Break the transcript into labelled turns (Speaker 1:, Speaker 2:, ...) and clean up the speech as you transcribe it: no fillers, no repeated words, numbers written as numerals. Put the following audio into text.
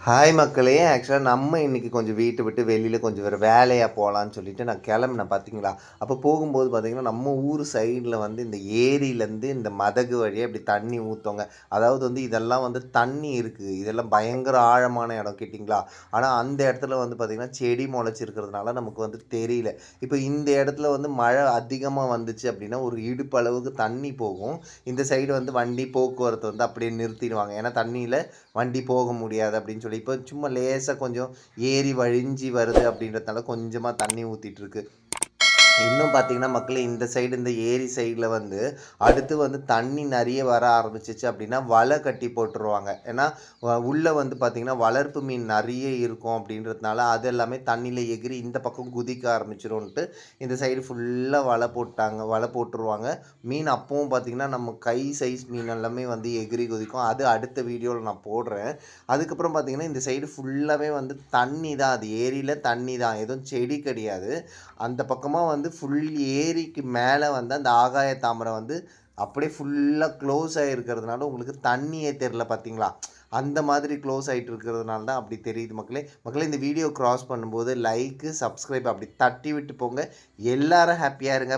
Speaker 1: Hi மக்களே! ஆக்சுவலா நம்ம இன்னைக்கு கொஞ்சம் வீட்ட விட்டு வெளியில கொஞ்சம் வேலையா போலான்னு சொல்லிட்டு நான் கிளம்புனேன் பார்த்தீங்களா? அப்போ போகும்போது பார்த்தீங்கன்னா, நம்ம ஊர் சைடுல வந்து இந்த ஏரியிலேருந்து இந்த மதகு வழியா இப்படி தண்ணி ஊத்துங்க. அதாவது வந்து இதெல்லாம் வந்து தண்ணி இருக்கு. இதெல்லாம் பயங்கர ஆழமான இடம் கேட்டிங்களா? ஆனா அந்த இடத்துல வந்து பார்த்தீங்கன்னா, செடி மொளச்சிருக்கிறதுனால நமக்கு வந்து தெரியல. இப்போ இந்த இடத்துல வந்து மழை அதிகமா வந்துச்சு அப்படின்னா, ஒரு இடுப்பு அளவுக்கு தண்ணி போகும். இந்த சைடு வந்து வண்டி போக்குவரத்து வந்து அப்படியே நிறுத்திடுவாங்க. ஏன்னா தண்ணியில வண்டி போக முடியாது அப்படின்னு சொல்லி. இப்போ சும்மா லேசா கொஞ்சம் ஏரி வழிஞ்சி வருது அப்படின்றதுனால கொஞ்சமா தண்ணி ஊத்திட்டு இருக்கு. இன்னும் பார்த்தீங்கன்னா, மக்களே இந்த சைடு இந்த ஏரி சைடுல வந்து, அடுத்து வந்து தண்ணி நெறைய வர ஆரம்பிச்சுச்சு அப்டின்னா, வலை கட்டி போட்டுருவாங்க. ஏன்னா, உள்ள வந்து பார்த்தீங்கன்னா, வளர்ப்பு மீன் நெறைய இருக்கும் அப்டின்றதுனால, அது எல்லாமே தண்ணில எகிறி இந்த பக்கம் குதிக்க ஆரம்பிச்சுருன்ட்டு, இந்த சைடு ஃபுல்லா வலை போட்டுருவாங்க. மீன் அப்பவும் பார்த்தீங்கன்னா, நம்ம கை சைஸ் மீன் எல்லாமே வந்து எகிறி குதிக்கும். அது அடுத்த வீடியோல நான் போடுறேன். அதுக்கப்புறம் பார்த்தீங்கன்னா, இந்த சைடு ஃபுல்லாவே வந்து தண்ணி தான். அது ஏரியில தண்ணி தான். எதுவும் செடி கிடையாது. அந்த பக்கமா வந்து ஃபுல் ஏரிக்கு மேல வந்து அந்த ஆகாய தாமரை வந்து அப்படியே ஃபுல்லா க்ளோஸ் ஆகிருக்கிறதுனால உங்களுக்கு தண்ணியே தெரில பார்த்தீங்களா? அந்த மாதிரி க்ளோஸ் ஆயிட்டு இருக்கிறதுனால தான் அப்படி தெரியுது மக்களே. மக்களே இந்த வீடியோ கிராஸ் பண்ணும்போது லைக்கு, சப்ஸ்கிரைப் அப்படி தட்டி விட்டு போங்க. எல்லாரும் ஹேப்பியா இருங்க.